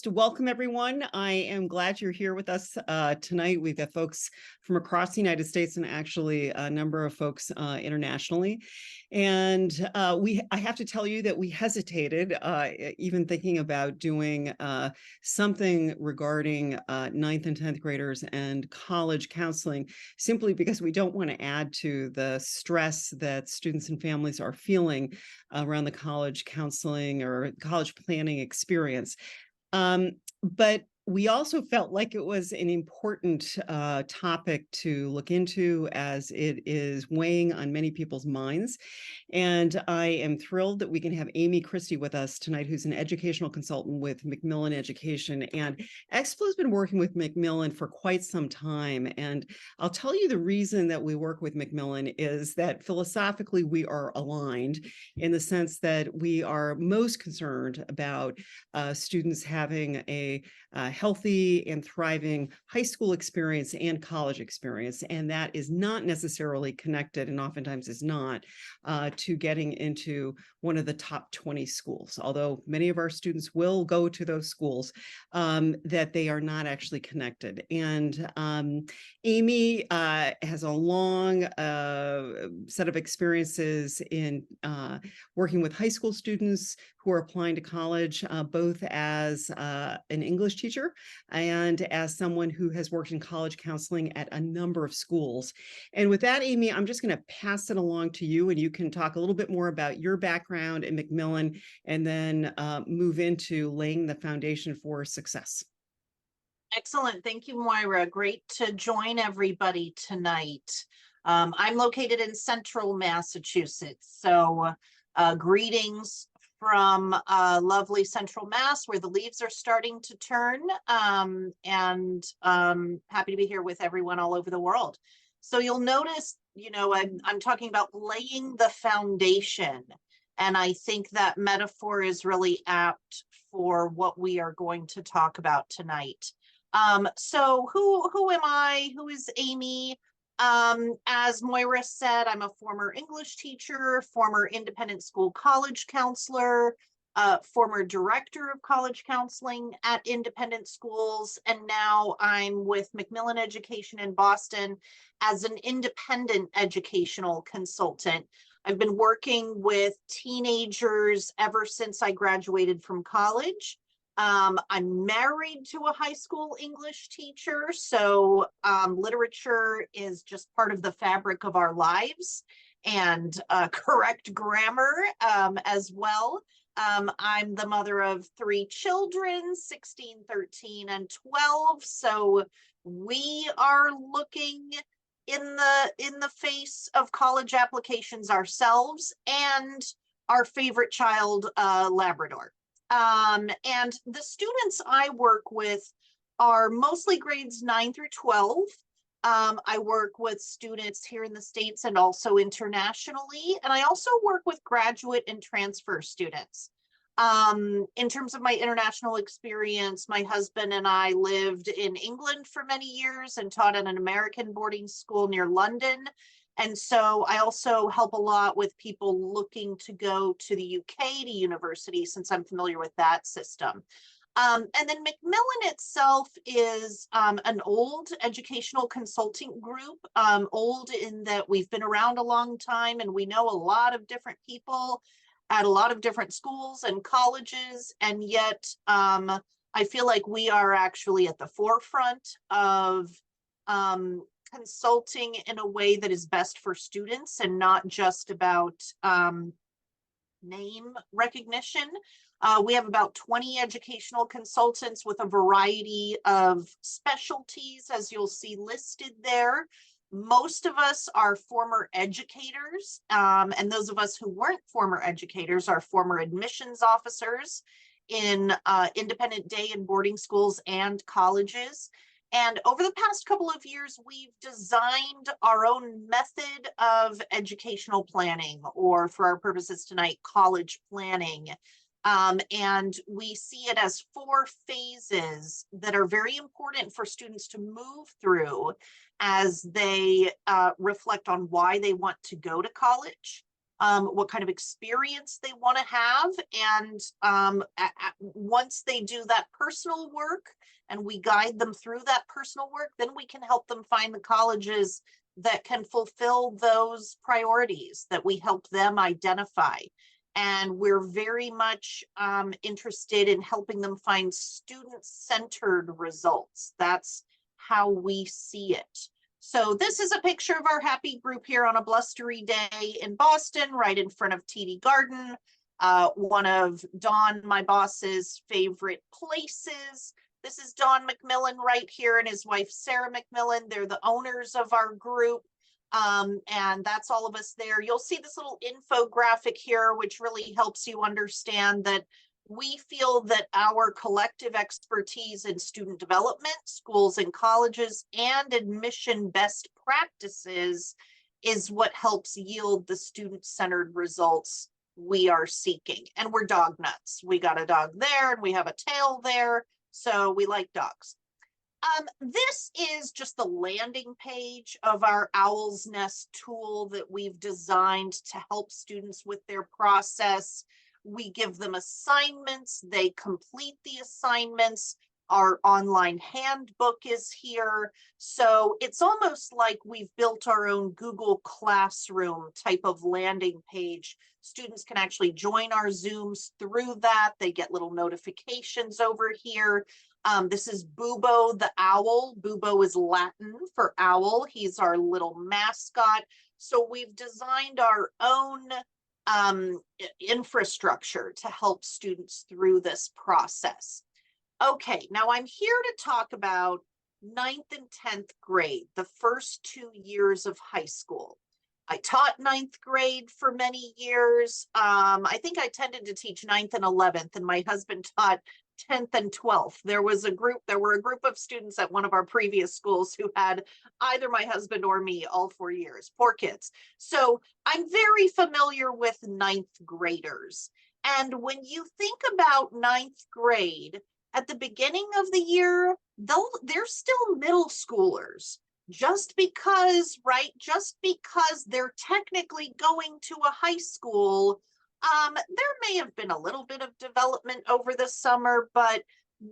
Welcome, everyone. I am glad you're here with us tonight. We've got folks from across the United States and actually a number of folks internationally. And I have to tell you that we hesitated, even thinking about doing something regarding ninth and 10th graders and college counseling, simply because we don't want to add to the stress that students and families are feeling around the college counseling or college planning experience. But we also felt like it was an important topic to look into, as it is weighing on many people's minds. And I am thrilled that we can have Amy Christie with us tonight, who's an educational consultant with Macmillan Education. And Explo has been working with Macmillan for quite some time. And I'll tell you the reason that we work with Macmillan is that philosophically we are aligned, in the sense that we are most concerned about students having a healthy and thriving high school experience and college experience. And that is not necessarily connected, and oftentimes is not, to getting into one of the top 20 schools. Although many of our students will go to those schools, that they are not actually connected. And Amy has a long set of experiences in working with high school students who are applying to college, both as an English teacher and as someone who has worked in college counseling at a number of schools. And with that, Amy, I'm just going to pass it along to you, and you can talk a little bit more about your background in Macmillan, and then move into laying the foundation for success. Excellent. Thank you, Moira. Great to join everybody tonight. I'm located in central Massachusetts, so greetings from lovely central Mass, where the leaves are starting to turn, and happy to be here with everyone all over the world. So you'll notice, I'm talking about laying the foundation, and I think that metaphor is really apt for what we are going to talk about tonight. So who am I? Who is Amy? As Moira said, I'm a former English teacher, former independent school college counselor, former director of college counseling at independent schools, and now I'm with Macmillan Education in Boston as an independent educational consultant. I've been working with teenagers ever since I graduated from college. I'm married to a high school English teacher, so literature is just part of the fabric of our lives, and correct grammar as well. I'm the mother of 3 children, 16, 13, and 12. So we are looking in the face of college applications ourselves, and our favorite child, Labrador. And the students I work with are mostly grades 9 through 12. I work with students here in the States and also internationally. And I also work with graduate and transfer students. In terms of my international experience, my husband and I lived in England for many years and taught at an American boarding school near London. And so I also help a lot with people looking to go to the UK to university, since I'm familiar with that system. And then Macmillan itself is an old educational consulting group, old in that we've been around a long time and we know a lot of different people at a lot of different schools and colleges. And yet I feel like we are actually at the forefront of consulting in a way that is best for students and not just about name recognition. We have about 20 educational consultants with a variety of specialties, as you'll see listed there. Most of us are former educators, and those of us who weren't former educators are former admissions officers in independent day and boarding schools and colleges. And over the past couple of years, we've designed our own method of educational planning, or for our purposes tonight, college planning. And we see it as 4 phases that are very important for students to move through as they reflect on why they want to go to college, what kind of experience they want to have. And once they do that personal work and we guide them through that personal work, then we can help them find the colleges that can fulfill those priorities that we help them identify. And we're very much interested in helping them find student-centered results. That's how we see it. So this is a picture of our happy group here on a blustery day in Boston, right in front of TD Garden, one of Don, my boss's favorite places. This is Don McMillan right here and his wife, Sarah McMillan. They're the owners of our group. And that's all of us there. You'll see this little infographic here, which really helps you understand that we feel that our collective expertise in student development, schools and colleges, and admission best practices is what helps yield the student-centered results we are seeking. And we're dog nuts. We got a dog there and we have a tail there, so we like dogs. This is just the landing page of our Owl's Nest tool that we've designed to help students with their process. We give them assignments, they complete the assignments. Our online handbook is here. So it's almost like we've built our own Google Classroom type of landing page. Students can actually join our Zooms through that. They get little notifications over here. This is Bubo the owl. Bubo is Latin for owl. He's our little mascot. So we've designed our own infrastructure to help students through this process. Okay, now I'm here to talk about 9th and 10th grade, the first 2 years of high school. I taught 9th grade for many years. I think I tended to teach 9th and 11th, and my husband taught 10th and 12th. There were a group of students at one of our previous schools who had either my husband or me all 4 years. Poor kids. So I'm very familiar with 9th graders. And when you think about 9th grade, at the beginning of the year, they're still middle schoolers. Just because they're technically going to a high school, there may have been a little bit of development over the summer, but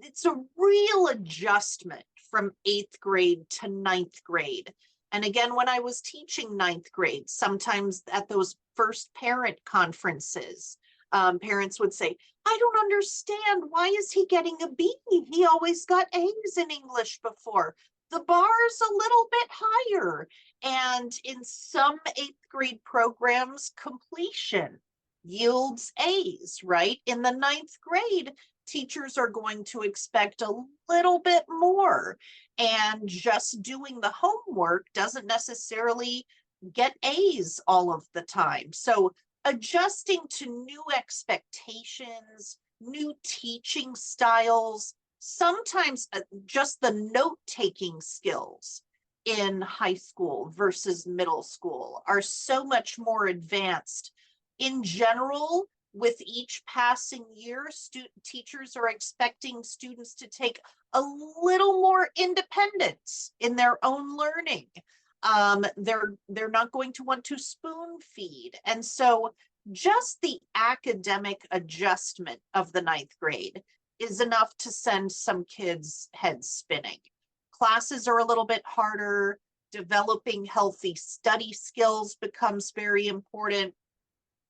it's a real adjustment from 8th grade to 9th grade. And again, when I was teaching 9th grade, sometimes at those first parent conferences, parents would say, I don't understand. Why is he getting a B? He always got A's in English before. The bar's a little bit higher. And in some 8th grade programs, completion yields A's, right? In the 9th grade, teachers are going to expect a little bit more. And just doing the homework doesn't necessarily get A's all of the time. So adjusting to new expectations, new teaching styles, sometimes just the note-taking skills in high school versus middle school are so much more advanced. In general, with each passing year, teachers are expecting students to take a little more independence in their own learning. They're not going to want to spoon feed. And so just the academic adjustment of the 9th grade is enough to send some kids' heads spinning. Classes are a little bit harder. Developing healthy study skills becomes very important.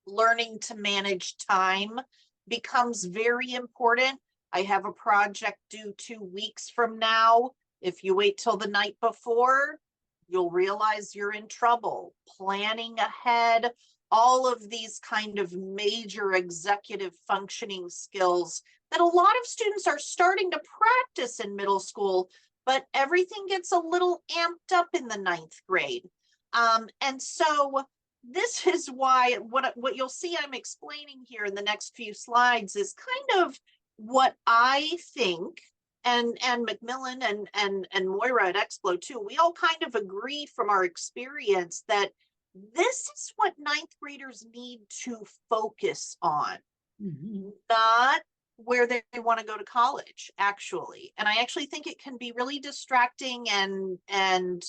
Learning to manage time becomes very important. I have a project due 2 weeks from now. If you wait till the night before, you'll realize you're in trouble. Planning ahead, all of these kind of major executive functioning skills that a lot of students are starting to practice in middle school, but everything gets a little amped up in the 9th grade. And so this is why what you'll see I'm explaining here in the next few slides is kind of what I think, and McMillan and Moira at Explo too, we all kind of agree from our experience that this is what 9th graders need to focus on, not where they want to go to college, actually. And I actually think it can be really distracting and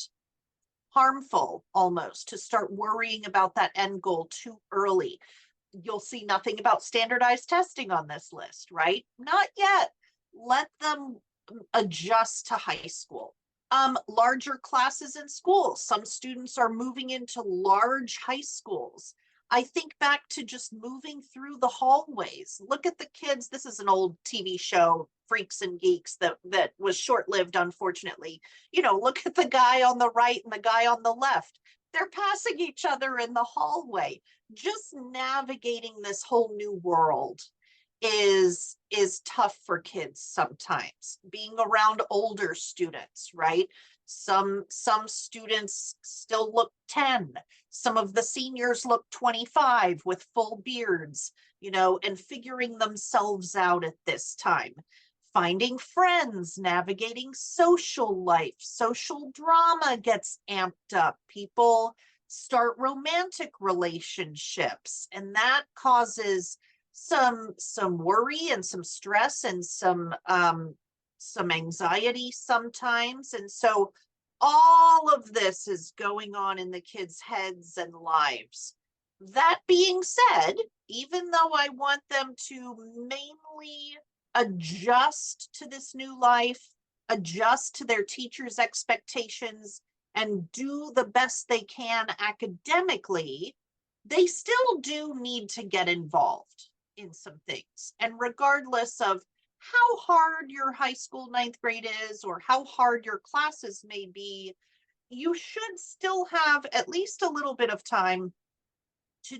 harmful almost to start worrying about that end goal too early. You'll see nothing about standardized testing on this list, right? Not yet. Let them adjust to high school. Larger classes in schools. Some students are moving into large high schools. I think back to just moving through the hallways. Look at the kids. This is an old TV show, Freaks and Geeks, that was short-lived, unfortunately. You know, look at the guy on the right and the guy on the left. They're passing each other in the hallway. Just navigating this whole new world is tough for kids sometimes. Being around older students, right? Some students still look 10. Some of the seniors look 25 with full beards, you know, and figuring themselves out at this time. Finding friends, navigating social life, social drama gets amped up. People start romantic relationships, and that causes some worry and some stress and some anxiety sometimes. And so all of this is going on in the kids' heads and lives. That being said, even though I want them to mainly adjust to this new life, adjust to their teachers' expectations, and do the best they can academically, they still do need to get involved in some things. And regardless of how hard your high school 9th grade is or how hard your classes may be, you should still have at least a little bit of time to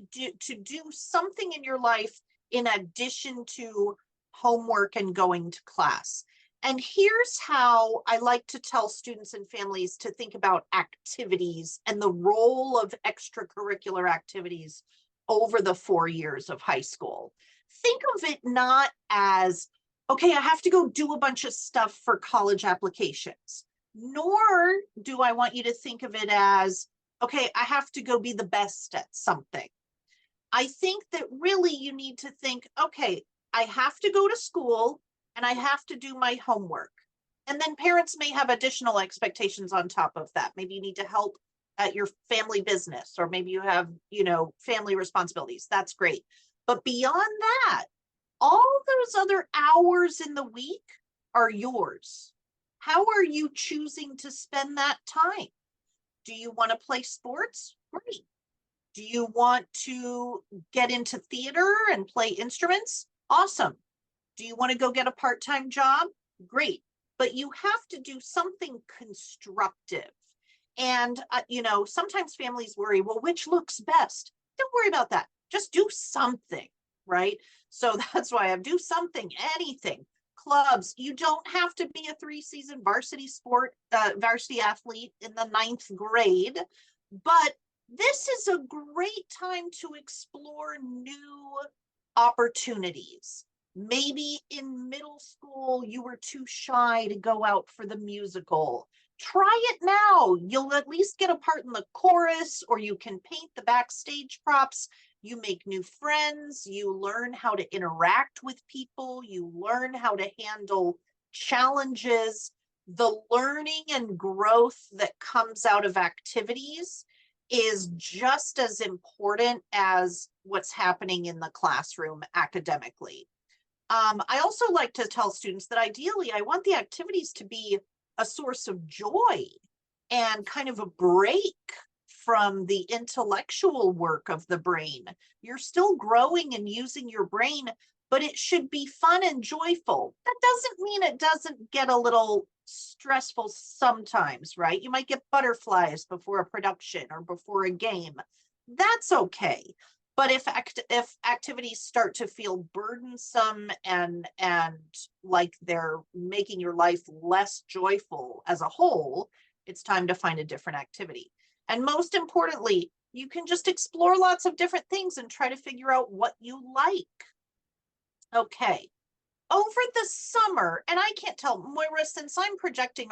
do something in your life in addition to homework and going to class. And here's how I like to tell students and families to think about activities and the role of extracurricular activities over the 4 years of high school. Think of it not as, okay, I have to go do a bunch of stuff for college applications, nor do I want you to think of it as, okay, I have to go be the best at something. I think that really you need to think, okay, I have to go to school and I have to do my homework. And then parents may have additional expectations on top of that. Maybe you need to help at your family business, or maybe you have, you know, family responsibilities. That's great. But beyond that, all those other hours in the week are yours. How are you choosing to spend that time? Do you want to play sports? Great. Do you want to get into theater and play instruments? Awesome. Do you want to go get a part-time job? Great. But you have to do something constructive. And, you know, sometimes families worry, well, which looks best? Don't worry about that. Just do something, right? So that's why I do something, anything. Clubs. You don't have to be a 3-season varsity athlete in the 9th grade, but this is a great time to explore new opportunities. Maybe in middle school, you were too shy to go out for the musical. Try it now. You'll at least get a part in the chorus, or you can paint the backstage props. You make new friends. You learn how to interact with people. You learn how to handle challenges. The learning and growth that comes out of activities is just as important as what's happening in the classroom academically. I also like to tell students that ideally I want the activities to be a source of joy and kind of a break from the intellectual work of the brain. You're still growing and using your brain, but it should be fun and joyful. That doesn't mean it doesn't get a little stressful sometimes, right? You might get butterflies before a production or before a game. That's okay. But if activities start to feel burdensome and like they're making your life less joyful as a whole, it's time to find a different activity. And most importantly, you can just explore lots of different things and try to figure out what you like. Okay. Over the summer, and I can't tell, Moira, since I'm projecting,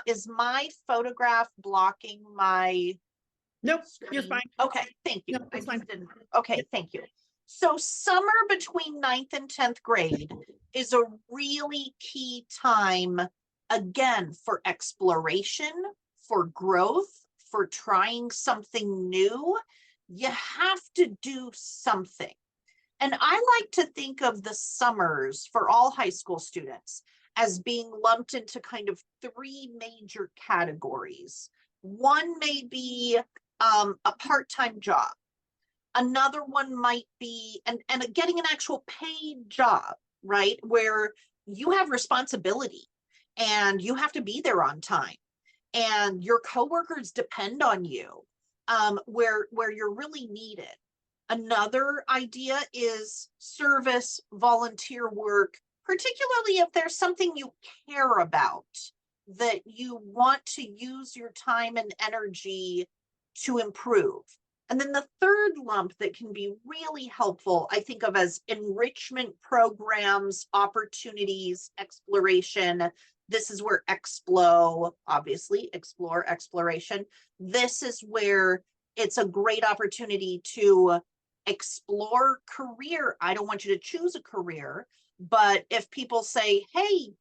is my photograph blocking my Nope, screen? you're fine. Okay, thank you. No, it's fine. Okay, thank you. So summer between 9th and 10th grade is a really key time, again, for exploration, for growth, for trying something new, you have to do something. And I like to think of the summers for all high school students as being lumped into kind of three major categories. One may be a part-time job. Another one might be, and getting an actual paid job, right? Where you have responsibility and you have to be there on time and your coworkers depend on you, where you're really needed. Another idea is service, volunteer work, particularly if there's something you care about that you want to use your time and energy to improve. And then the third lump that can be really helpful, I think of as enrichment programs, opportunities, exploration. This is where Explo, obviously, explore, exploration. This is where it's a great opportunity to explore career. I don't want you to choose a career, but if people say, hey,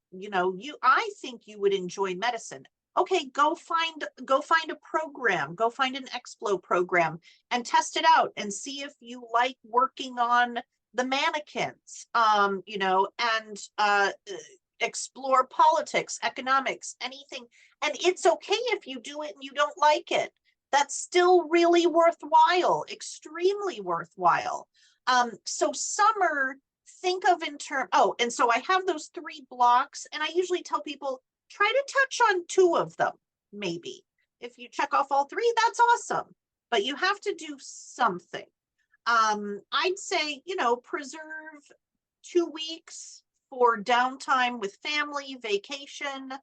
I think you would enjoy medicine. Okay, go find a program, go find an Explo program and test it out and see if you like working on the mannequins, and explore politics, economics, anything. And it's okay if you do it and you don't like it. That's still really worthwhile, extremely worthwhile. So summer, think of in terms, and so I have those three blocks, and I usually tell people, try to touch on two of them, maybe. If you check off all three, that's awesome, but you have to do something. I'd say, preserve 2 weeks for downtime with family, vacation.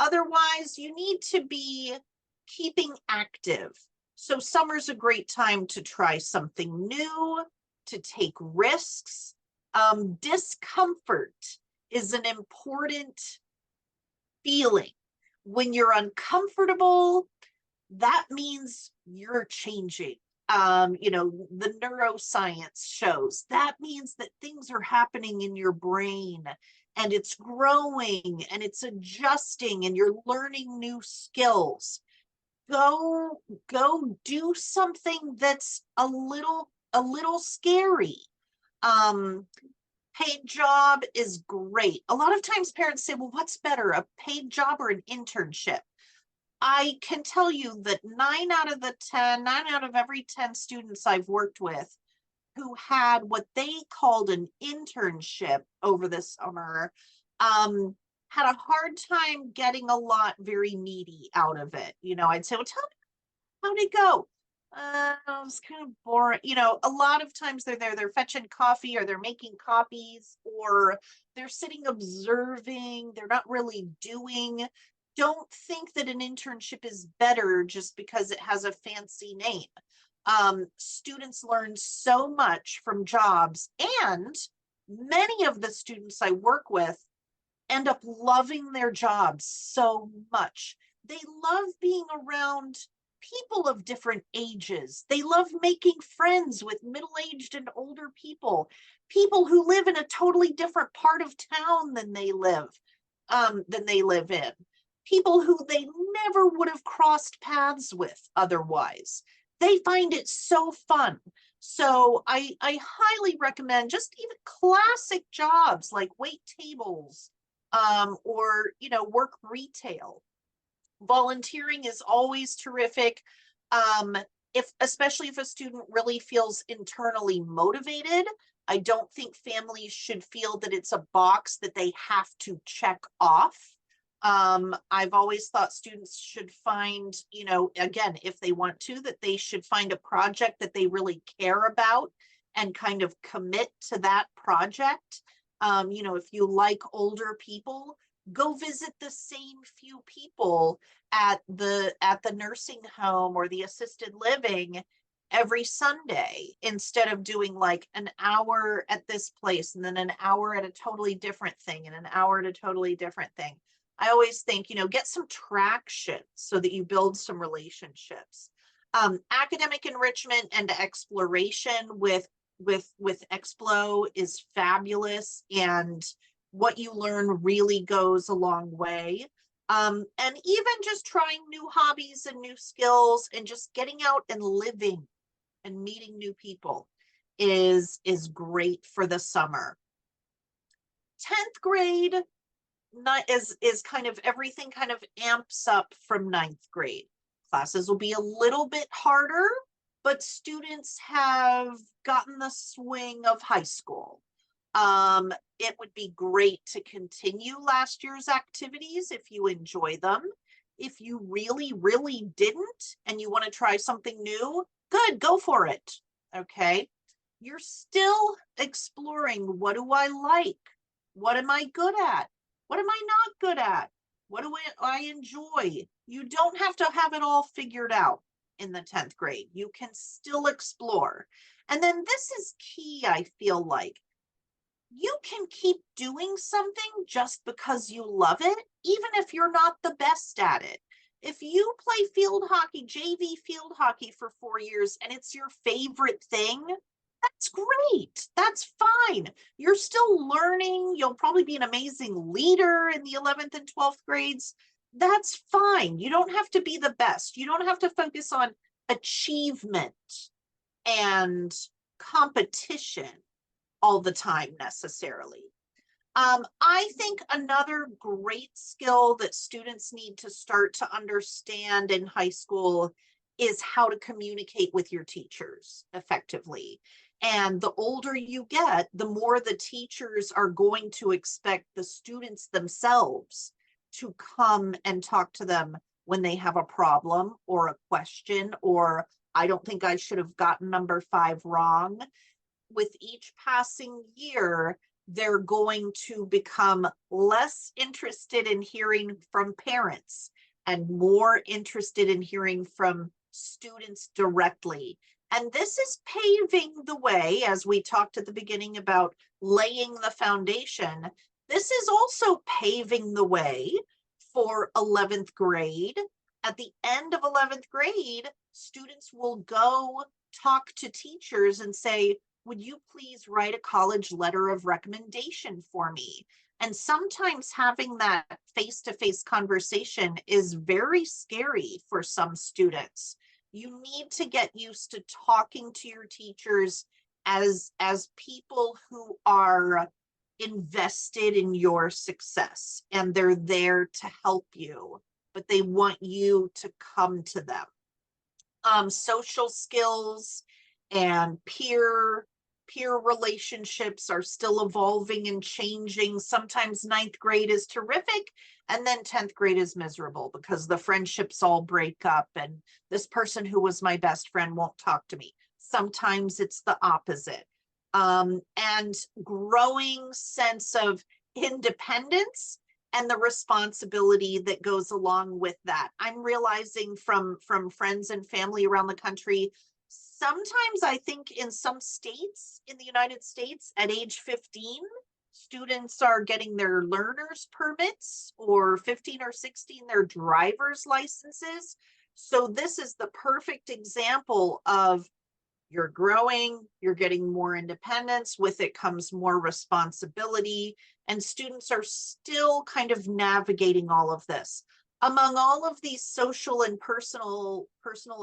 Otherwise, you need to be keeping active. So summer's a great time to try something new, to take risks. Discomfort is an important feeling. When you're uncomfortable, that means you're changing. The neuroscience shows that means that things are happening in your brain and it's growing and it's adjusting and you're learning new skills. Go do something that's a little scary. Paid job is great. A lot of times parents say, well, what's better, a paid job or an internship? I can tell you that 9 out of every 10 students I've worked with who had what they called an internship over the summer, had a hard time getting a lot very meaty out of it. I'd say, well, tell me, how'd it go? It was kind of boring. A lot of times they're fetching coffee or they're making copies or they're sitting observing. They're not really doing. Don't think that an internship is better just because it has a fancy name. Students learn so much from jobs, and many of the students I work with end up loving their jobs so much. They love being around people of different ages. They love making friends with middle-aged and older people who live in a totally different part of town than they live in, people who they never would have crossed paths with otherwise. They find it so fun. So I highly recommend just even classic jobs like wait tables, or work retail. Volunteering is always terrific. Especially if a student really feels internally motivated, I don't think families should feel that it's a box that they have to check off. I've always thought students should find, again, if they want to, that they should find a project that they really care about and kind of commit to that project. If you like older people, go visit the same few people at the nursing home or the assisted living every Sunday, instead of doing like an hour at this place and then an hour at a totally different thing and an hour at a totally different thing. I always think, get some traction so that you build some relationships. Academic enrichment and exploration with Explo is fabulous, and what you learn really goes a long way. And even just trying new hobbies and new skills and just getting out and living and meeting new people is great for the summer. 10th grade is kind of everything kind of amps up from 9th grade. Classes will be a little bit harder, but students have gotten the swing of high school. It would be great to continue last year's activities if you enjoy them. If you really, really didn't and you want to try something new, good, go for it. Okay. You're still exploring, what do I like? What am I good at? What am I not good at? What do I enjoy? You don't have to have it all figured out in the 10th grade. You can still explore. And then this is key, I feel like. You can keep doing something just because you love it, even if you're not the best at it. If you play field hockey, JV field hockey for 4 years, and it's your favorite thing, that's great. That's fine. You're still learning. You'll probably be an amazing leader in the 11th and 12th grades. That's fine. You don't have to be the best. You don't have to focus on achievement and competition all the time necessarily. I think another great skill that students need to start to understand in high school is how to communicate with your teachers effectively. And the older you get, the more the teachers are going to expect the students themselves to come and talk to them when they have a problem or a question, or I don't think I should have gotten number 5 wrong. With each passing year, they're going to become less interested in hearing from parents and more interested in hearing from students directly. And this is paving the way, as we talked at the beginning about laying the foundation. This is also paving the way for 11th grade. At the end of 11th grade, students will go talk to teachers and say, would you please write a college letter of recommendation for me? And sometimes having that face-to-face conversation is very scary for some students. You need to get used to talking to your teachers as people who are invested in your success, and they're there to help you, but they want you to come to them. Social skills and peer relationships are still evolving and changing. Sometimes 9th grade is terrific, and then 10th grade is miserable because the friendships all break up and this person who was my best friend won't talk to me. Sometimes it's the opposite. And growing sense of independence and the responsibility that goes along with that. I'm realizing from friends and family around the country, sometimes I think in some states in the United States at age 15, students are getting their learner's permits, or 15 or 16, their driver's licenses. So this is the perfect example of you're growing, you're getting more independence, with it comes more responsibility, and students are still kind of navigating all of this. Among all of these social and personal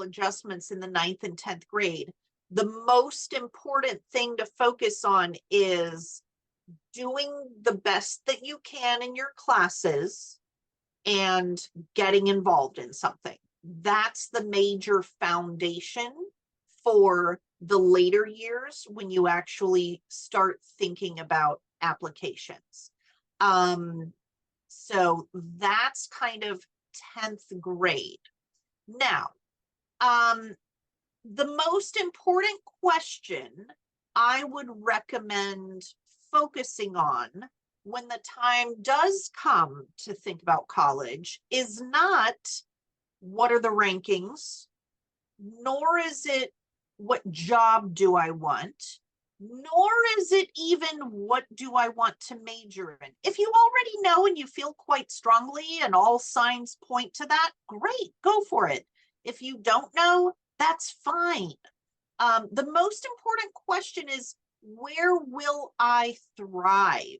adjustments in the 9th and 10th grade, the most important thing to focus on is doing the best that you can in your classes and getting involved in something. That's the major foundation for the later years when you actually start thinking about applications. So that's kind of 10th grade. Now, the most important question I would recommend focusing on when the time does come to think about college is not what are the rankings, nor is it what job do I want, nor is it even what do I want to major in. If you already know and you feel quite strongly and all signs point to that, great, go for it. If you don't know, that's fine. The most important question is, where will I thrive?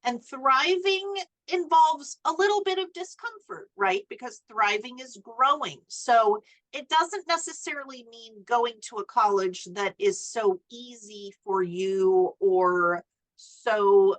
And thriving involves a little bit of discomfort, right? Because thriving is growing. So it doesn't necessarily mean going to a college that is so easy for you or so,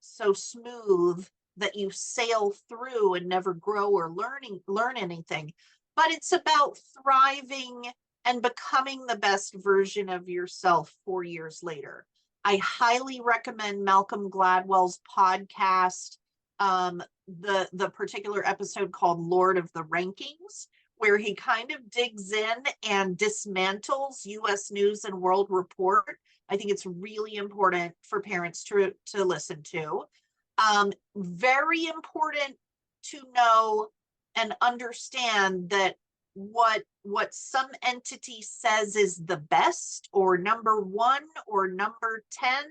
so smooth that you sail through and never grow or learn anything. But it's about thriving and becoming the best version of yourself 4 years later. I highly recommend Malcolm Gladwell's podcast, the particular episode called Lord of the Rankings, where he kind of digs in and dismantles US News and World Report. I think it's really important for parents to listen to. Very important to know and understand that what some entity says is the best or number one or number 10,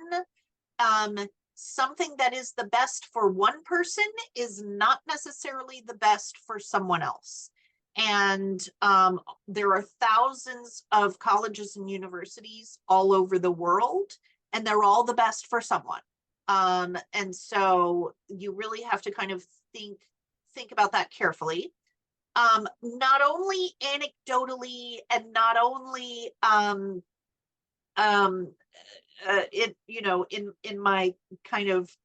something that is the best for one person is not necessarily the best for someone else. And there are thousands of colleges and universities all over the world, and they're all the best for someone. And so you really have to kind of think about that carefully. Not only anecdotally and not only in my kind of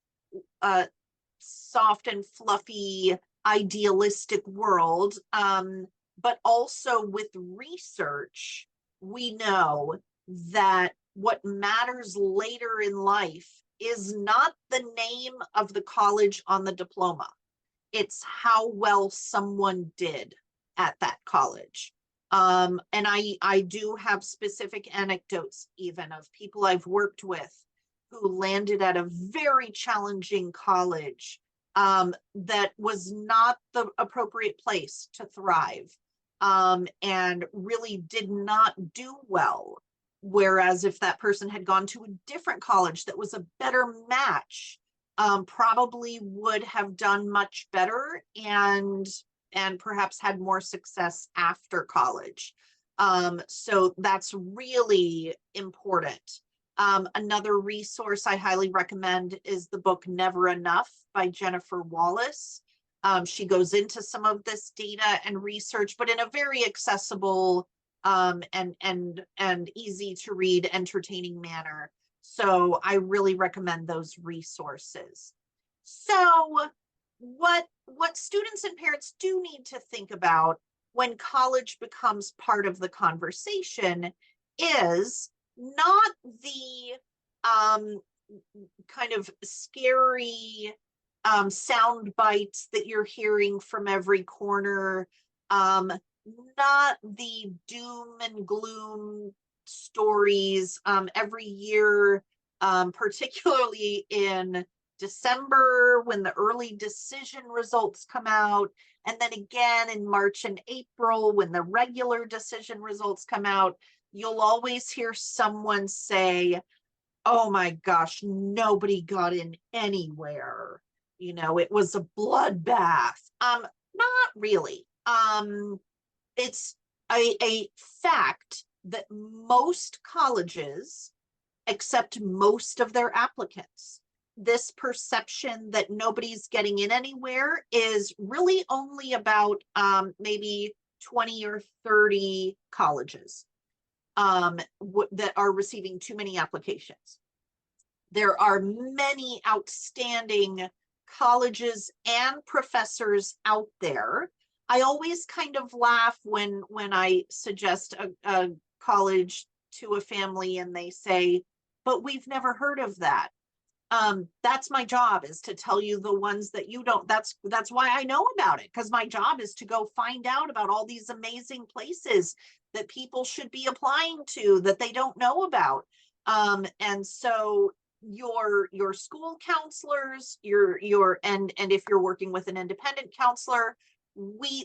soft and fluffy idealistic world, but also with research, we know that what matters later in life is not the name of the college on the diploma. It's how well someone did at that college. And I do have specific anecdotes even of people I've worked with who landed at a very challenging college that was not the appropriate place to thrive, and really did not do well. Whereas if that person had gone to a different college that was a better match, probably would have done much better and perhaps had more success after college. So that's really important. Another resource I highly recommend is the book Never Enough by Jennifer Wallace. She goes into some of this data and research, but in a very accessible and easy to read, entertaining manner. So I really recommend those resources. So what students and parents do need to think about when college becomes part of the conversation is not the kind of scary sound bites that you're hearing from every corner, not the doom and gloom stories every year, particularly in December when the early decision results come out, and then again in March and April when the regular decision results come out. You'll always hear someone say, oh my gosh, nobody got in anywhere. It was a bloodbath. Not really. It's a fact that most colleges accept most of their applicants. This perception that nobody's getting in anywhere is really only about maybe 20 or 30 colleges that are receiving too many applications. There are many outstanding colleges and professors out there. I always kind of laugh when I suggest a college to a family and they say, but we've never heard of that. That's my job, is to tell you the ones that you don't. That's why I know about it, because my job is to go find out about all these amazing places that people should be applying to that they don't know about. And so your school counselors, and if you're working with an independent counselor,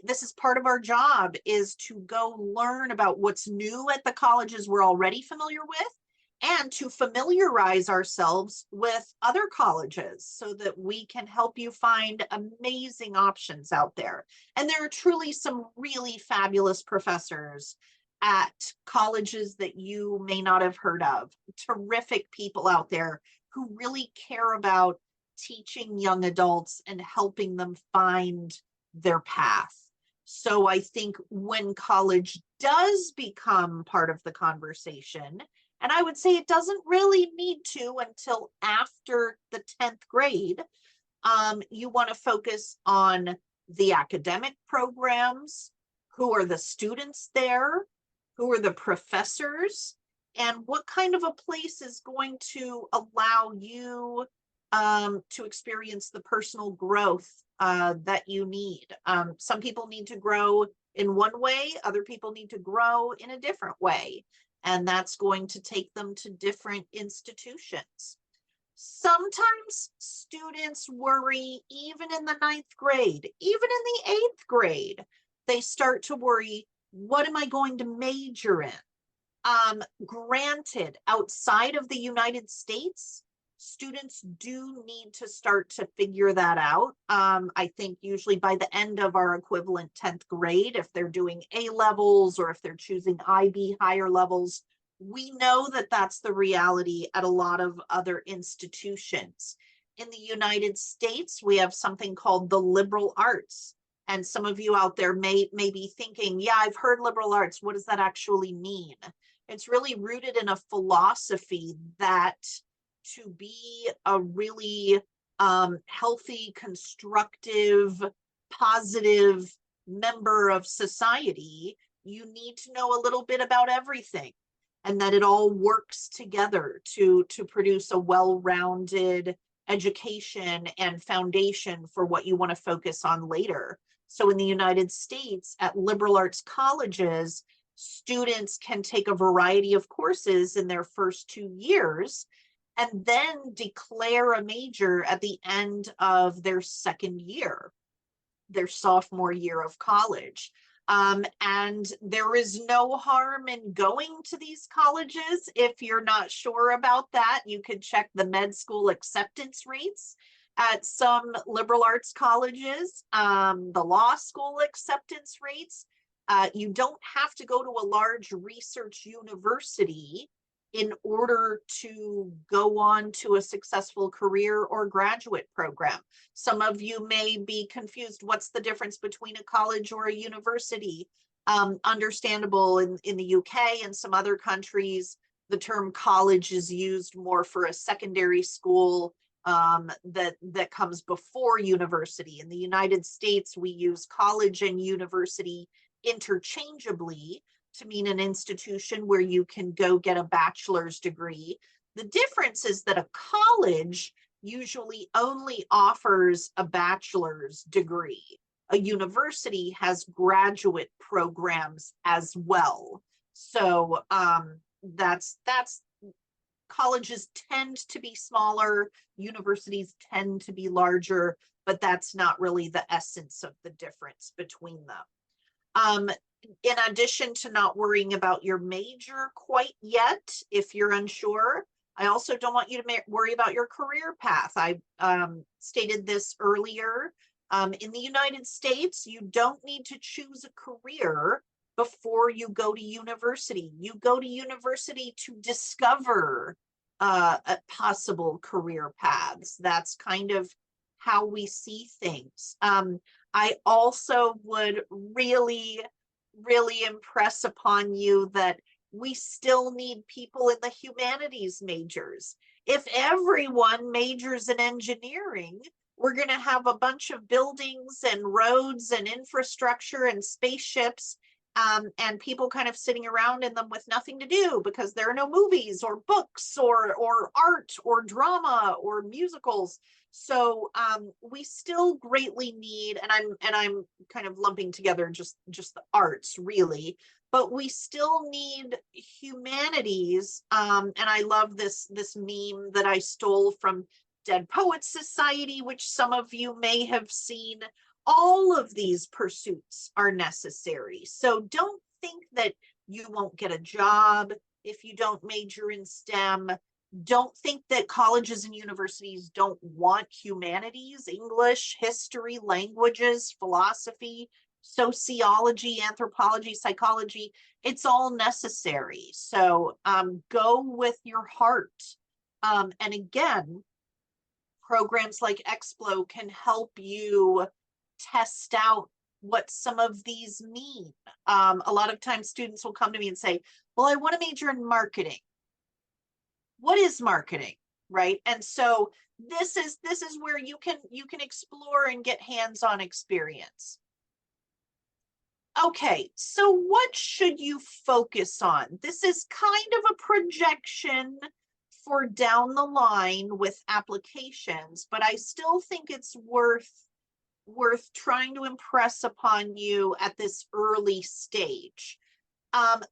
this is part of our job, is to go learn about what's new at the colleges we're already familiar with, and to familiarize ourselves with other colleges so that we can help you find amazing options out there. And there are truly some really fabulous professors at colleges that you may not have heard of. Terrific people out there who really care about teaching young adults and helping them find their path. So I think when college does become part of the conversation, and I would say it doesn't really need to until after the 10th grade, you want to focus on the academic programs, who are the students there, who are the professors, and what kind of a place is going to allow you to experience the personal growth that you need. Some people need to grow in one way, other people need to grow in a different way, and that's going to take them to different institutions. Sometimes students worry even in the 9th grade, even in the 8th grade, they start to worry, what am I going to major in? Granted, outside of the United States, students do need to start to figure that out. I think usually by the end of our equivalent 10th grade, if they're doing A levels or if they're choosing IB higher levels, we know that that's the reality at a lot of other institutions. In the United States, we have something called the liberal arts. And some of you out there may be thinking, yeah, I've heard liberal arts. What does that actually mean? It's really rooted in a philosophy that to be a really healthy, constructive, positive member of society, you need to know a little bit about everything, and that it all works together to produce a well-rounded education and foundation for what you want to focus on later. So in the United States, at liberal arts colleges, students can take a variety of courses in their first 2 years and then declare a major at the end of their second year, their sophomore year of college. And there is no harm in going to these colleges. If you're not sure about that, you could check the med school acceptance rates at some liberal arts colleges, the law school acceptance rates. You don't have to go to a large research university in order to go on to a successful career or graduate program. Some of you may be confused. What's the difference between a college or a university? Understandable. In the UK and some other countries, the term college is used more for a secondary school that comes before university. In the United States, we use college and university interchangeably to mean an institution where you can go get a bachelor's degree. The difference is that a college usually only offers a bachelor's degree. A university has graduate programs as well. So that's colleges tend to be smaller, universities tend to be larger, but that's not really the essence of the difference between them. In addition to not worrying about your major quite yet, if you're unsure, I also don't want you to worry about your career path. I stated this earlier. In the United States, you don't need to choose a career before you go to university. You go to university to discover possible career paths. That's kind of how we see things. I also would really impress upon you that we still need people in the humanities majors. If everyone majors in engineering, we're going to have a bunch of buildings and roads and infrastructure and spaceships and people kind of sitting around in them with nothing to do because there are no movies or books or art or drama or musicals. So we still greatly need, and I'm kind of lumping together just the arts really, but we still need humanities. And I love this meme that I stole from Dead Poets Society, which some of you may have seen. All of these pursuits are necessary. So don't think that you won't get a job if you don't major in STEM. Don't think that colleges and universities don't want humanities, English, history, languages, philosophy, sociology, anthropology, psychology. It's all necessary. So go with your heart. And again, programs like Explo can help you test out what some of these mean. A lot of times students will come to me and say, well, I want to major in marketing. What is marketing, right? And so this is where you can explore and get hands-on experience. Okay, so what should you focus on? This is kind of a projection for down the line with applications, but I still think it's worth trying to impress upon you at this early stage.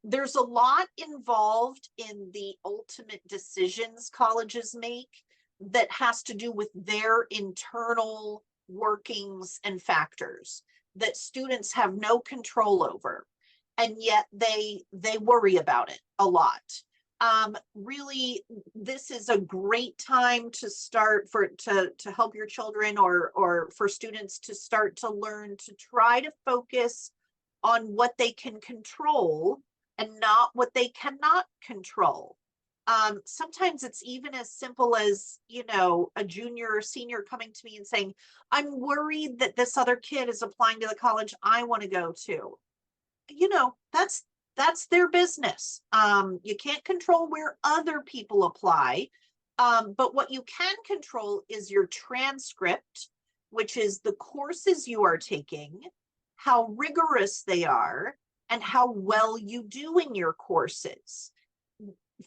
There's a lot involved in the ultimate decisions colleges make that has to do with their internal workings and factors that students have no control over, and yet they worry about it a lot. Really, this is a great time to start to help your children or for students to start to learn to try to focus on what they can control and not what they cannot control. Sometimes it's even as simple as, you know, a junior or senior coming to me and saying, I'm worried that this other kid is applying to the college I want to go to. You know, that's their business. You can't control where other people apply. But what you can control is your transcript, which is the courses you are taking, how rigorous they are, and how well you do in your courses.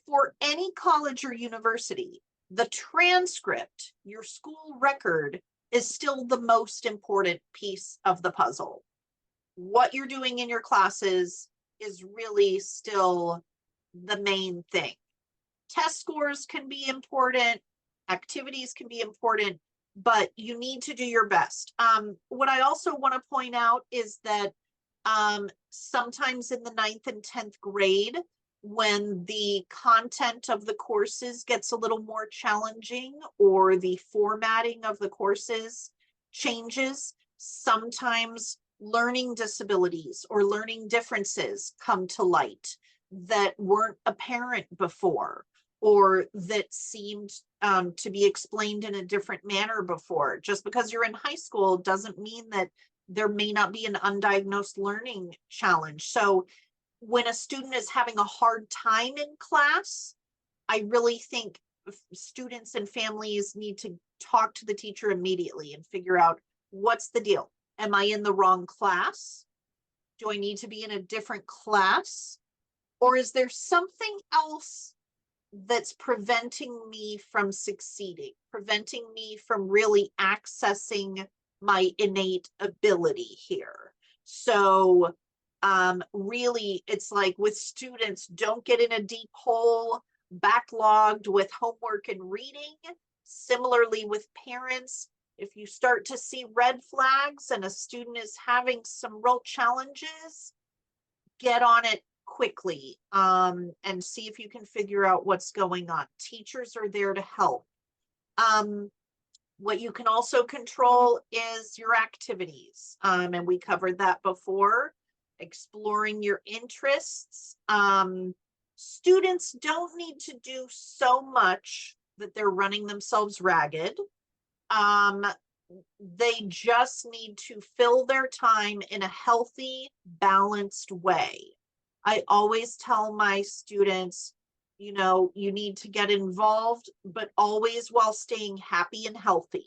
For any college or university, the transcript, your school record, is still the most important piece of the puzzle. What you're doing in your classes is really still the main thing. Test scores can be important, activities can be important, but you need to do your best. What I also want to point out is that sometimes in the 9th and 10th grade, when the content of the courses gets a little more challenging or the formatting of the courses changes, sometimes learning disabilities or learning differences come to light that weren't apparent before, or that seemed to be explained in a different manner before. Just because you're in high school doesn't mean that there may not be an undiagnosed learning challenge. So when a student is having a hard time in class, I really think students and families need to talk to the teacher immediately and figure out what's the deal. Am I in the wrong class? Do I need to be in a different class? Or is there something else that's preventing me from succeeding, preventing me from really accessing my innate ability here? So really, it's like with students, don't get in a deep hole, backlogged with homework and reading. Similarly with parents, if you start to see red flags and a student is having some real challenges, get on it quickly and see if you can figure out what's going on. Teachers are there to help. What you can also control is your activities. And we covered that before. Exploring your interests. Students don't need to do so much that they're running themselves ragged. They just need to fill their time in a healthy, balanced way. I always tell my students, you know, you need to get involved, but always while staying happy and healthy.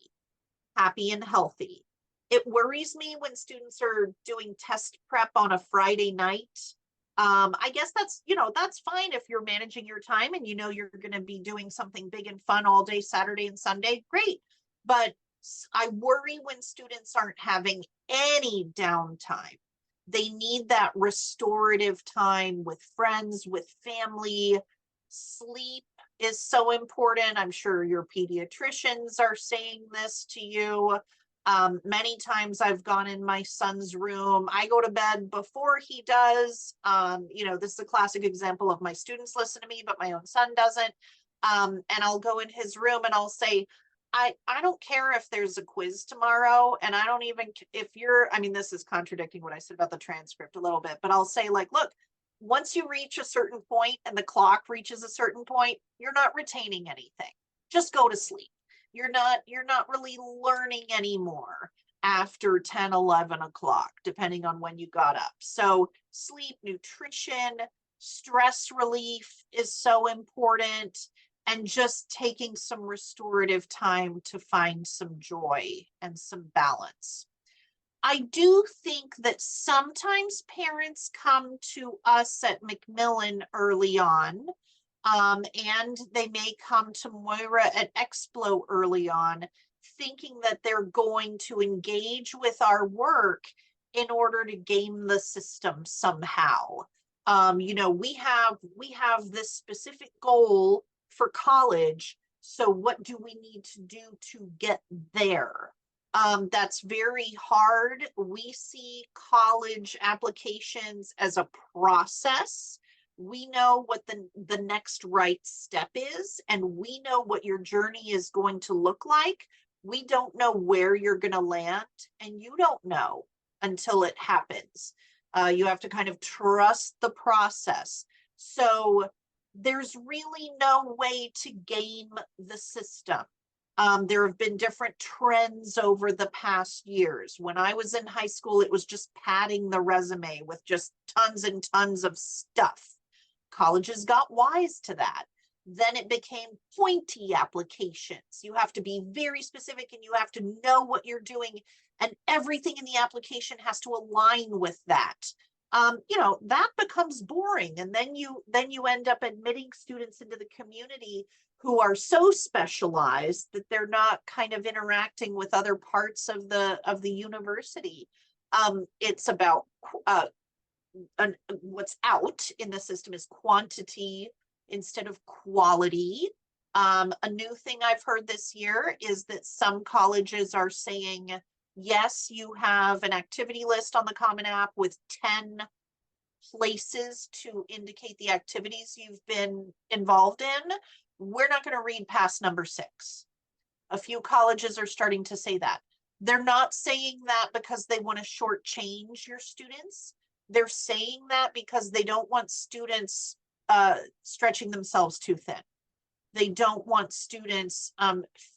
Happy and healthy. It worries me when students are doing test prep on a Friday night. I guess that's, you know, that's fine if you're managing your time and you know you're going to be doing something big and fun all day, Saturday and Sunday. Great. But I worry when students aren't having any downtime. They need that restorative time with friends, with family. Sleep is so important. I'm sure your pediatricians are saying this to you. Many times I've gone in my son's room. I go to bed before he does. You know, this is a classic example of my students listen to me, but my own son doesn't. And I'll go in his room and I'll say, I don't care if there's a quiz tomorrow. And I don't even, if you're, I mean, this is contradicting what I said about the transcript a little bit, but I'll say like, look, once you reach a certain point and the clock reaches a certain point, you're not retaining anything. just go to sleep. You're not really learning anymore after 10, 11 o'clock, depending on when you got up. So sleep, nutrition, stress relief is so important, and just taking some restorative time to find some joy and some balance. I do think that sometimes parents come to us at Macmillan early on, and they may come to Moira at Explo early on, thinking that they're going to engage with our work in order to game the system somehow. We have this specific goal for college, so what do we need to do to get there? That's very hard. We see college applications as a process. We know what the next right step is, and we know what your journey is going to look like. We don't know where you're going to land, and you don't know until it happens. You have to kind of trust the process. So there's really no way to game the system. There have been different trends over the past years. When I was in high school, it was just padding the resume with just tons and tons of stuff. Colleges got wise to that. Then it became pointy applications. You have to be very specific, and you have to know what you're doing, and everything in the application has to align with that. That becomes boring, and then you end up admitting students into the community who are so specialized that they're not kind of interacting with other parts of the university. It's about what's out in the system is quantity instead of quality. A new thing I've heard this year is that some colleges are saying, yes, you have an activity list on the Common App with 10 places to indicate the activities you've been involved in. We're not going to read past number 6. A few colleges are starting to say that. They're not saying that because they want to shortchange your students. They're saying that because they don't want students stretching themselves too thin. They don't want students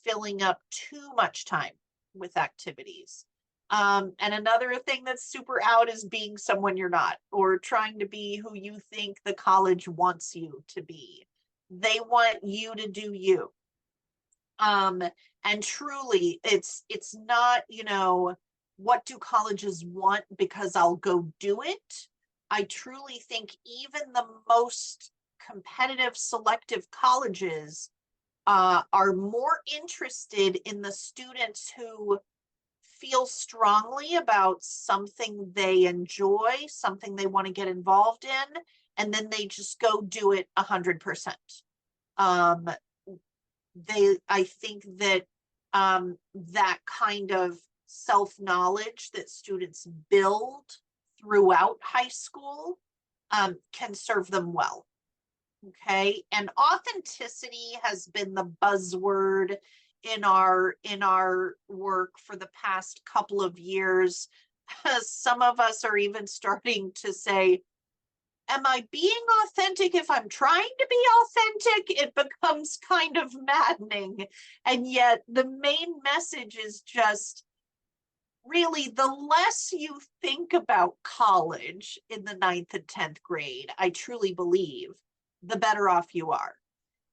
filling up too much time with activities. And another thing that's super out is being someone you're not, or trying to be who you think the college wants you to be. They want you to do you. And truly, it's not, what do colleges want because I'll go do it. I truly think even the most competitive selective colleges are more interested in the students who feel strongly about something they enjoy, something they want to get involved in, and then they just go do it 100%. I think that that kind of self-knowledge that students build throughout high school can serve them well. Okay, and authenticity has been the buzzword in our work for the past couple of years. Some of us are even starting to say, am I being authentic? If I'm trying to be authentic, it becomes kind of maddening. And yet the main message is just really, the less you think about college in the 9th and 10th grade, I truly believe, the better off you are.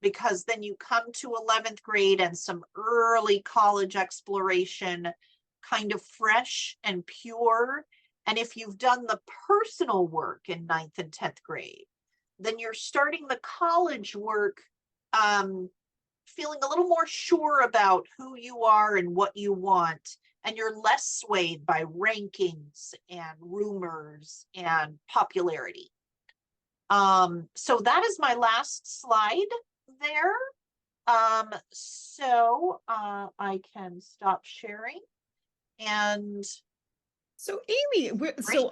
Because then you come to 11th grade and some early college exploration, kind of fresh and pure. And if you've done the personal work in 9th and 10th grade, then you're starting the college work feeling a little more sure about who you are and what you want. And you're less swayed by rankings and rumors and popularity. So that is my last slide there. So I can stop sharing. And so Amy, so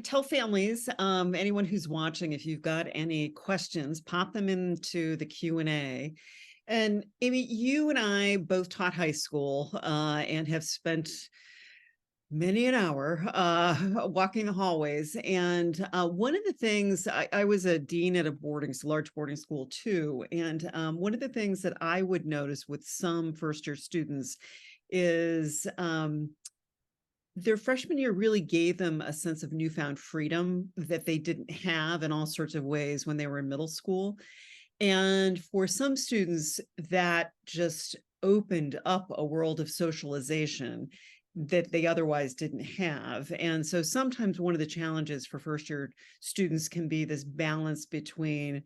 tell families, anyone who's watching, if you've got any questions, pop them into the Q&A. And Amy, you and I both taught high school and have spent many an hour walking the hallways. And one of the things, I was a dean at a large boarding school too. And one of the things that I would notice with some first year students is their freshman year really gave them a sense of newfound freedom that they didn't have in all sorts of ways when they were in middle school. And for some students, that just opened up a world of socialization that they otherwise didn't have. And so sometimes one of the challenges for first year students can be this balance between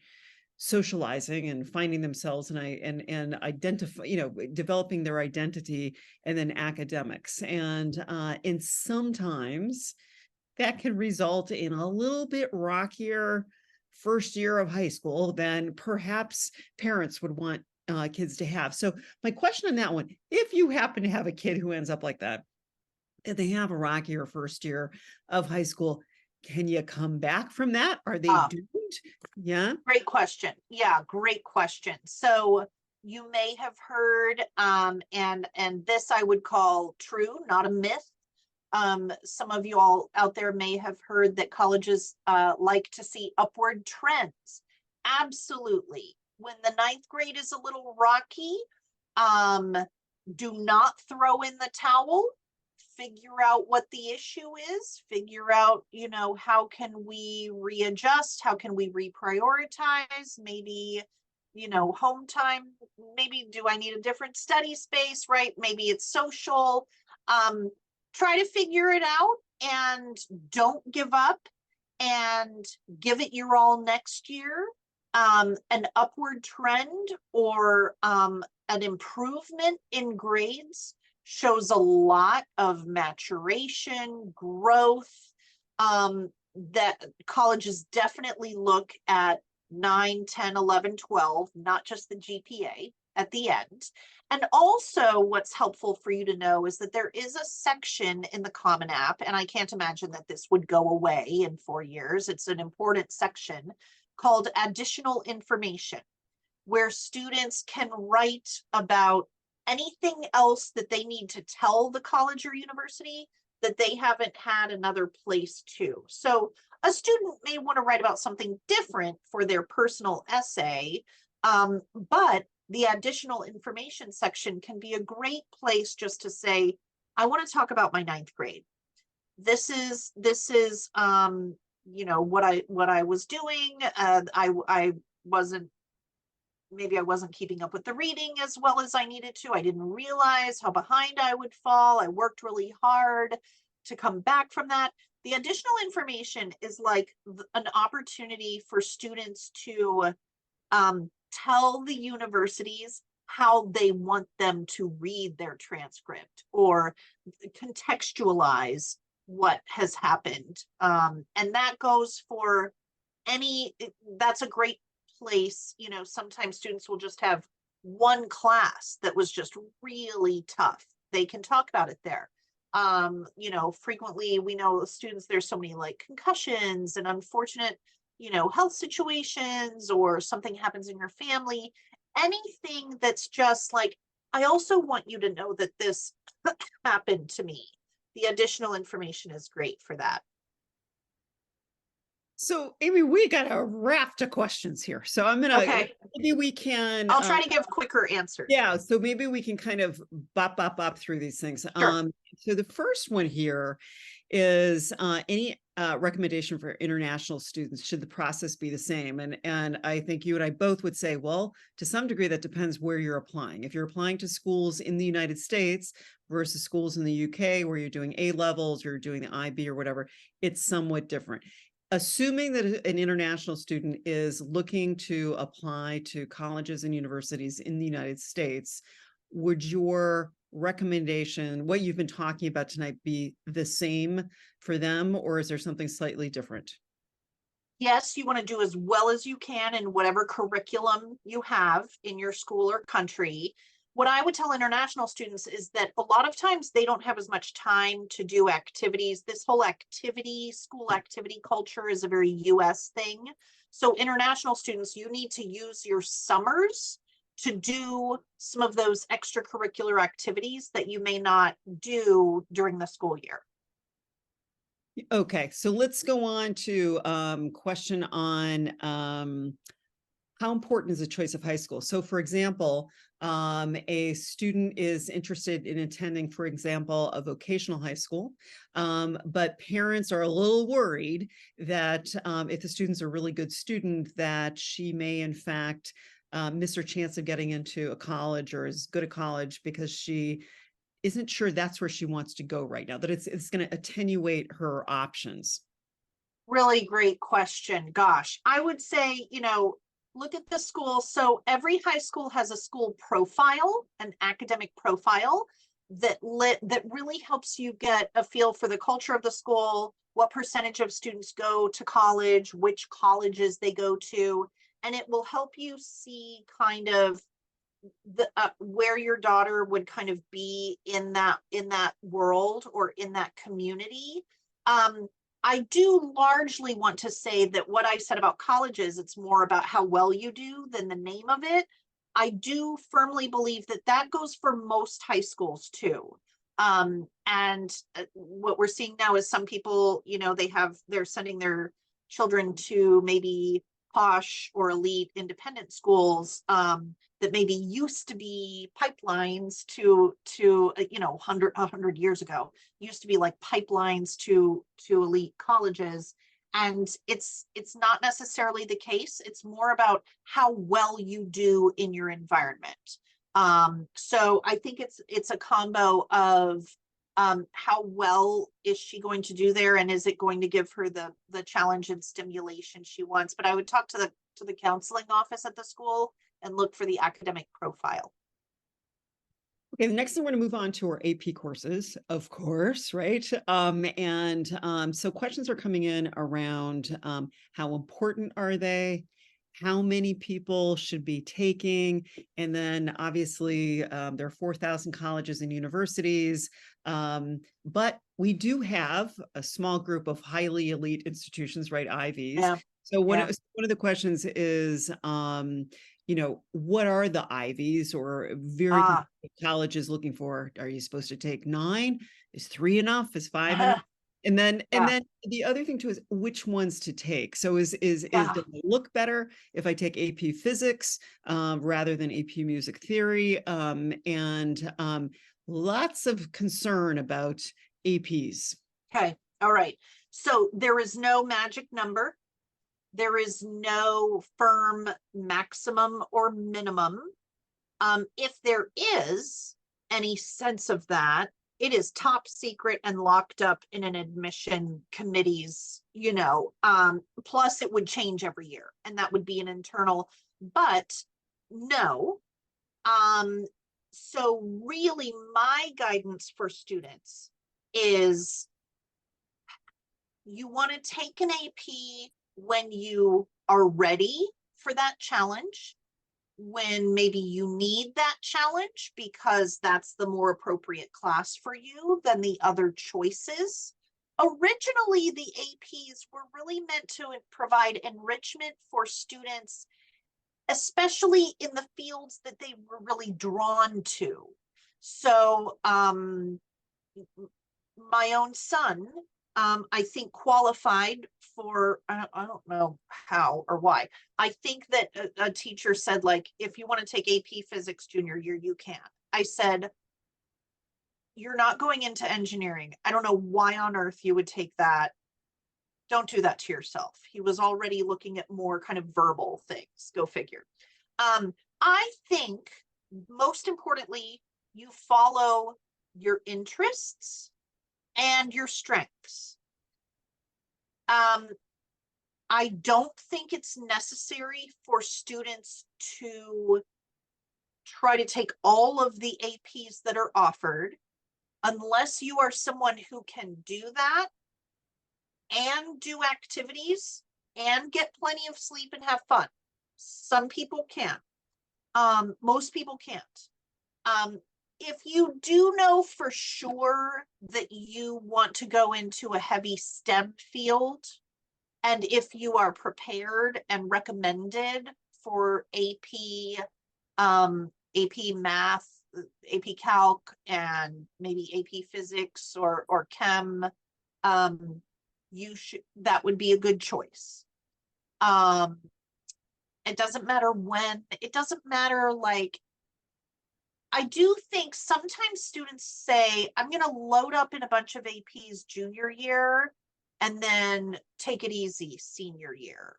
socializing and finding themselves and identify, developing their identity, and then academics. And sometimes that can result in a little bit rockier first year of high school than perhaps parents would want kids to have. So my question on that one, if you happen to have a kid who ends up like that, and they have a rockier first year of high school, can you come back from that? Are they Ah, doomed? Yeah. Great question. Yeah, great question. So you may have heard, and this I would call true, not a myth. Some of you all out there may have heard that colleges like to see upward trends. Absolutely. When the ninth grade is a little rocky, do not throw in the towel. Figure out what the issue is, figure out, how can we readjust, how can we reprioritize, maybe, home time, maybe do I need a different study space, right? Maybe it's social. Try to figure it out and don't give up and give it your all next year. An upward trend or an improvement in grades shows a lot of maturation, growth, that colleges definitely look at 9, 10, 11, 12, not just the GPA at the end. And also what's helpful for you to know is that there is a section in the Common App, and I can't imagine that this would go away in 4 years. It's an important section called additional information, where students can write about anything else that they need to tell the college or university that they haven't had another place to. So a student may want to write about something different for their personal essay, but the additional information section can be a great place just to say, I want to talk about my ninth grade. This is what I was doing. I wasn't maybe I wasn't keeping up with the reading as well as I needed to. I didn't realize how behind I would fall. I worked really hard to come back from that. The additional information is like an opportunity for students to tell the universities how they want them to read their transcript or contextualize what has happened. And that goes for that's a great place. Sometimes students will just have one class that was just really tough. They can talk about it there. Frequently we know students, there's so many like concussions and unfortunate, health situations, or something happens in your family, anything that's just like, I also want you to know that this happened to me. The additional information is great for that. So Amy, we got a raft of questions here. So Okay. maybe we can, I'll try to give quicker answers. yeah, so maybe we can kind of bop through these things. Sure. So the first one here is any recommendation for international students? Should the process be the same? And I think you and I both would say, well, to some degree, that depends where you're applying. If you're applying to schools in the United States versus schools in the UK, where you're doing A levels, or you're doing the IB or whatever, it's somewhat different. Assuming that an international student is looking to apply to colleges and universities in the United States, would your recommendation, what you've been talking about tonight, be the same for them, or is there something slightly different? Yes, you want to do as well as you can in whatever curriculum you have in your school or country. What I would tell international students is that a lot of times they don't have as much time to do activities. This whole school activity culture is a very US thing. So international students, you need to use your summers to do some of those extracurricular activities that you may not do during the school year. Okay, so let's go on to question on how important is the choice of high school? So for example, a student is interested in attending, for example, a vocational high school, but parents are a little worried that if the student's a really good student, that she may in fact miss her chance of getting into a college or as good a college because she isn't sure that's where she wants to go right now, that it's going to attenuate her options. Really great question. Gosh, I would say, look at the school. So every high school has a school profile, an academic profile that really helps you get a feel for the culture of the school, what percentage of students go to college, which colleges they go to, and it will help you see kind of the where your daughter would kind of be in that world or in that community. I do largely want to say that what I said about colleges, it's more about how well you do than the name of it. I do firmly believe that that goes for most high schools too. And what we're seeing now is some people, they're sending their children to maybe posh or elite independent schools, that maybe used to be pipelines to 100 years ago, used to be like pipelines to elite colleges. And it's not necessarily the case. It's more about how well you do in your environment. So I think it's a combo of how well is she going to do there, and is it going to give her the challenge and stimulation she wants. But I would talk to the counseling office at the school and look for the academic profile. Okay, the next thing we're going to move on to our AP courses, of course, right? So questions are coming in around how important are they? How many people should be taking? And then obviously there are 4,000 colleges and universities, but we do have a small group of highly elite institutions, right? Ivies. Yeah. So one Yeah. of the questions is, what are the Ivies or very Ah. colleges looking for? Are you supposed to take 9? Is 3 enough? Is 5 enough? And then Yeah. the other thing too is which ones to take. So is Yeah. does it look better if I take AP Physics rather than AP Music Theory? Lots of concern about APs. Okay. All right. So there is no magic number. There is no firm maximum or minimum. If there is any sense of that, it is top secret and locked up in an admission committee's, plus it would change every year, and that would be an internal, but no. So really my guidance for students is you want to take an AP when you are ready for that challenge, when maybe you need that challenge because that's the more appropriate class for you than the other choices. Originally, the APs were really meant to provide enrichment for students, especially in the fields that they were really drawn to. So my own son, I think qualified for, I don't know how or why. I think that a teacher said, like, if you want to take AP Physics junior year, you can. I said, you're not going into engineering. I don't know why on earth you would take that. Don't do that to yourself. He was already looking at more kind of verbal things. Go figure. I think most importantly, you follow your interests and your strengths. I don't think it's necessary for students to try to take all of the APs that are offered unless you are someone who can do that and do activities and get plenty of sleep and have fun. Some people can. Most people can't. If you do know for sure that you want to go into a heavy STEM field, and if you are prepared and recommended for AP Math, AP Calc, and maybe AP Physics or Chem, that would be a good choice. It doesn't matter when, it doesn't matter, like, I do think sometimes students say, I'm going to load up in a bunch of APs junior year and then take it easy senior year.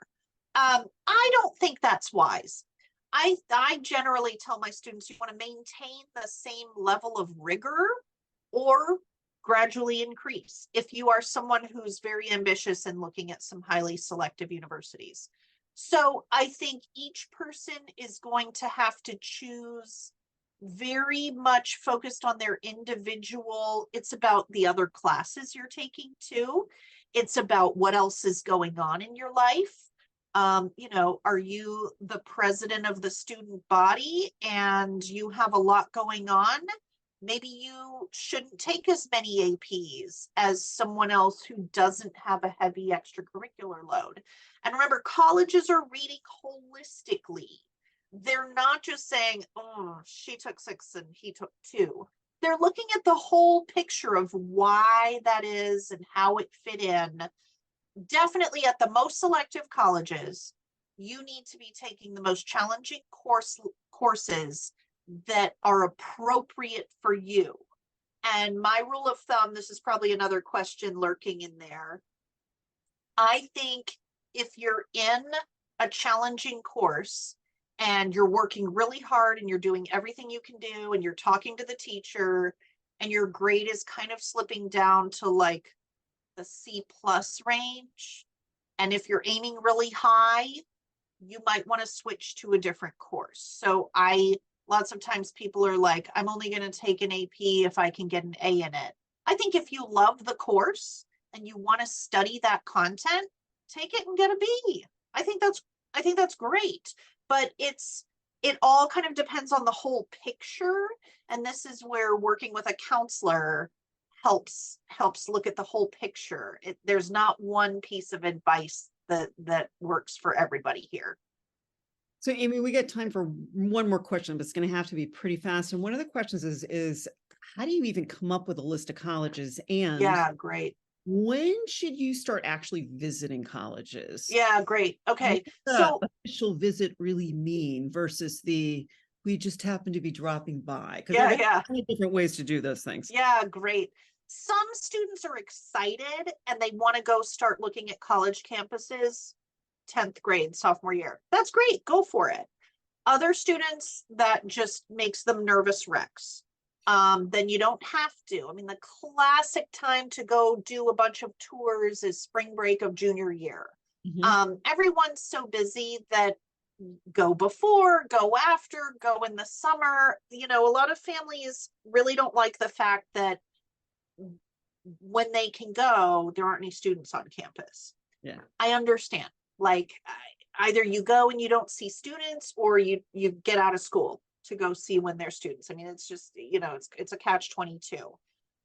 I don't think that's wise. I generally tell my students, you want to maintain the same level of rigor or gradually increase if you are someone who's very ambitious and looking at some highly selective universities. So I think each person is going to have to choose very much focused on their individual. It's about the other classes you're taking too. It's about what else is going on in your life. You know, are you the president of the student body and you have a lot going on? Maybe you shouldn't take as many APs as someone else who doesn't have a heavy extracurricular load. And remember, colleges are reading holistically. They're not just saying, oh, she took 6 and he took 2. They're looking at the whole picture of why that is and how it fit in. Definitely at the most selective colleges, you need to be taking the most challenging courses that are appropriate for you. And my rule of thumb, this is probably another question lurking in there. I think if you're in a challenging course and you're working really hard and you're doing everything you can do and you're talking to the teacher and your grade is kind of slipping down to like the C+ range, and if you're aiming really high, you might want to switch to a different course. So lots of times people are like, I'm only going to take an AP if I can get an A in it. I think if you love the course and you want to study that content, take it and get a B. I think that's great. But it all kind of depends on the whole picture. And this is where working with a counselor helps look at the whole picture. There's not one piece of advice that works for everybody here. So Amy, we got time for one more question, but it's going to have to be pretty fast. And one of the questions is how do you even come up with a list of colleges? And yeah, great. When should you start actually visiting colleges? Yeah, great. Okay. So official visit really mean versus we just happen to be dropping by? Because there are many different ways to do those things. Yeah, great. Some students are excited and they want to go start looking at college campuses 10th grade, sophomore year. That's great. Go for it. Other students, that just makes them nervous wrecks. Then you don't have to. I mean, the classic time to go do a bunch of tours is spring break of junior year. Mm-hmm. Everyone's so busy that go before, go after, go in the summer. You know, a lot of families really don't like the fact that when they can go, there aren't any students on campus. Yeah, I understand. Like, either you go and you don't see students, or you get out of school to go see when they're students. I mean, it's just, you know, it's a catch-22.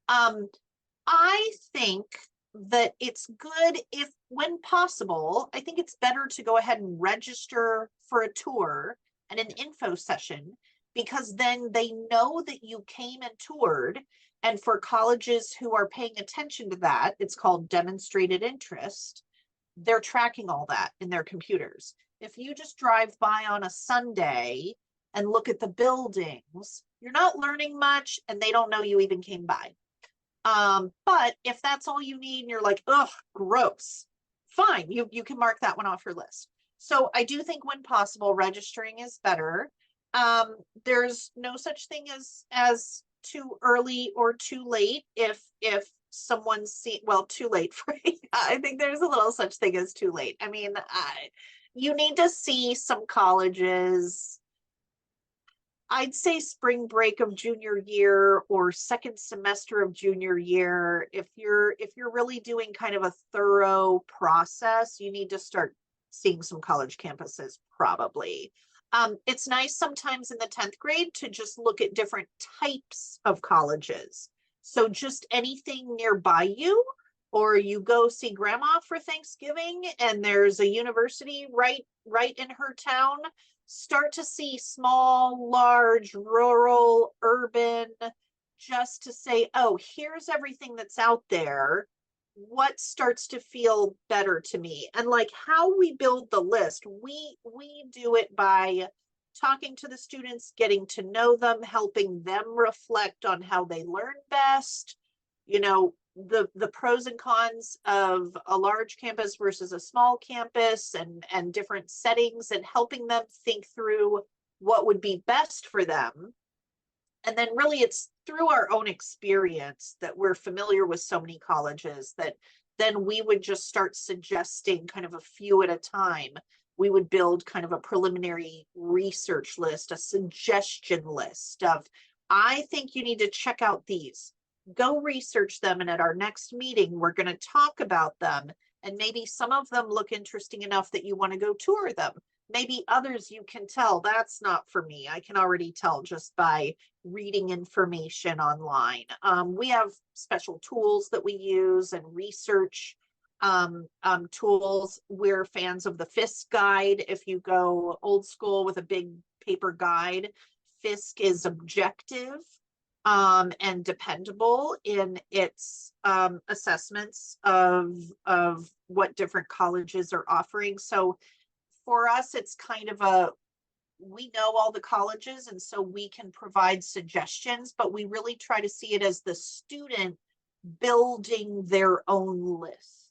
I think that it's good if, when possible, I think it's better to go ahead and register for a tour and an info session, because then they know that you came and toured. And for colleges who are paying attention to that, it's called demonstrated interest. They're tracking all that in their computers. If you just drive by on a Sunday and look at the buildings, you're not learning much, and they don't know you even came by. But if that's all you need and you're like, ugh, gross, fine, you can mark that one off your list. So I do think when possible, registering is better. There's no such thing as too early or too late. If someone's too late for I think there's a little such thing as too late. I mean, you need to see some colleges. I'd say spring break of junior year or second semester of junior year. If you're really doing kind of a thorough process, you need to start seeing some college campuses probably. It's nice sometimes in the 10th grade to just look at different types of colleges. So just anything nearby you, or you go see grandma for Thanksgiving and there's a university right in her town. Start to see small, large, rural, urban, just to say, oh, here's everything that's out there. what starts to feel better to me. And like how we build the list, we do it by talking to the students, getting to know them, helping them reflect on how they learn best, you know, the pros and cons of a large campus versus a small campus, and different settings, and helping them think through what would be best for them. And then really it's through our own experience that we're familiar with so many colleges that then we would just start suggesting kind of a few at a time. We would build kind of a preliminary research list, a suggestion list of, I think you need to check out these. Go research them. And at our next meeting, we're going to talk about them. And maybe some of them look interesting enough that you want to go tour them. Maybe others you can tell that's not for me. I can already tell just by reading information online. We have special tools that we use and research tools. We're fans of the FISC guide. If you go old school with a big paper guide, FISC is objective and dependable in its assessments of what different colleges are offering. So for us, it's kind of we know all the colleges, and so we can provide suggestions, but we really try to see it as the student building their own list.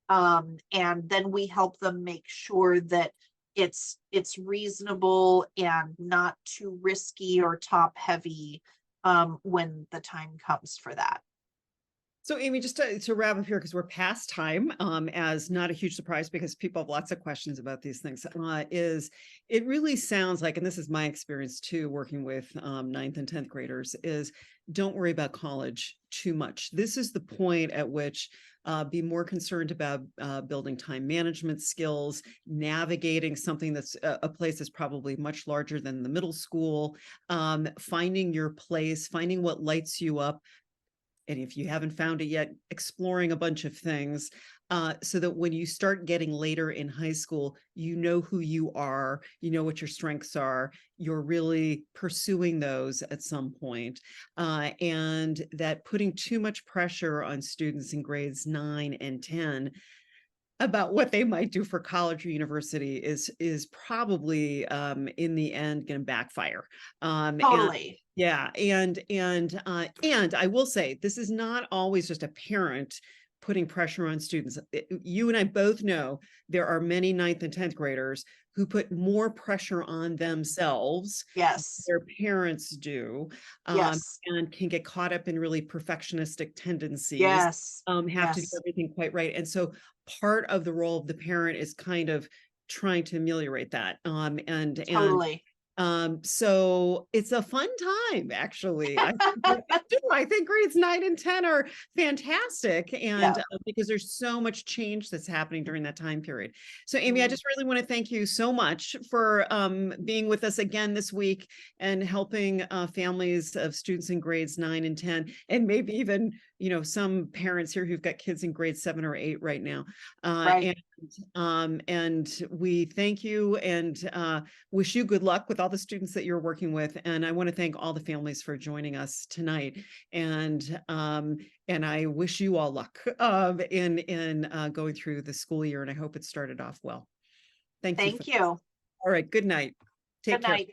And then we help them make sure that it's reasonable and not too risky or top heavy when the time comes for that. So Amy, just to wrap up here, because we're past time, as not a huge surprise because people have lots of questions about these things, is it really sounds like, and this is my experience too, working with 9th and 10th graders, is don't worry about college too much. This is the point at which be more concerned about building time management skills, navigating something that's a place that's probably much larger than the middle school, finding your place, finding what lights you up. And if you haven't found it yet, exploring a bunch of things so that when you start getting later in high school, you know who you are, you know what your strengths are, you're really pursuing those at some point. And that putting too much pressure on students in grades 9 and 10 about what they might do for college or university is probably in the end going to backfire. Totally. And I will say, this is not always just a parent putting pressure on students. You and I both know there are many 9th and 10th graders who put more pressure on themselves Yes. than their parents do, Yes. and can get caught up in really perfectionistic tendencies. Yes. Have to do Yes. everything quite right. And so part of the role of the parent is kind of trying to ameliorate that. Totally. So it's a fun time, actually. I think grades 9 and 10 are fantastic, and because there's so much change that's happening during that time period. So Amy, I just really want to thank you so much for being with us again this week and helping families of students in grades 9 and 10, and maybe even, you know, some parents here who've got kids in grade 7 or 8 right now. Right. And we thank you and wish you good luck with all the students that you're working with. And I want to thank all the families for joining us tonight. And I wish you all luck in going through the school year. And I hope it started off well. Thank you. Thank you. All right. Good night. Take Good care. night.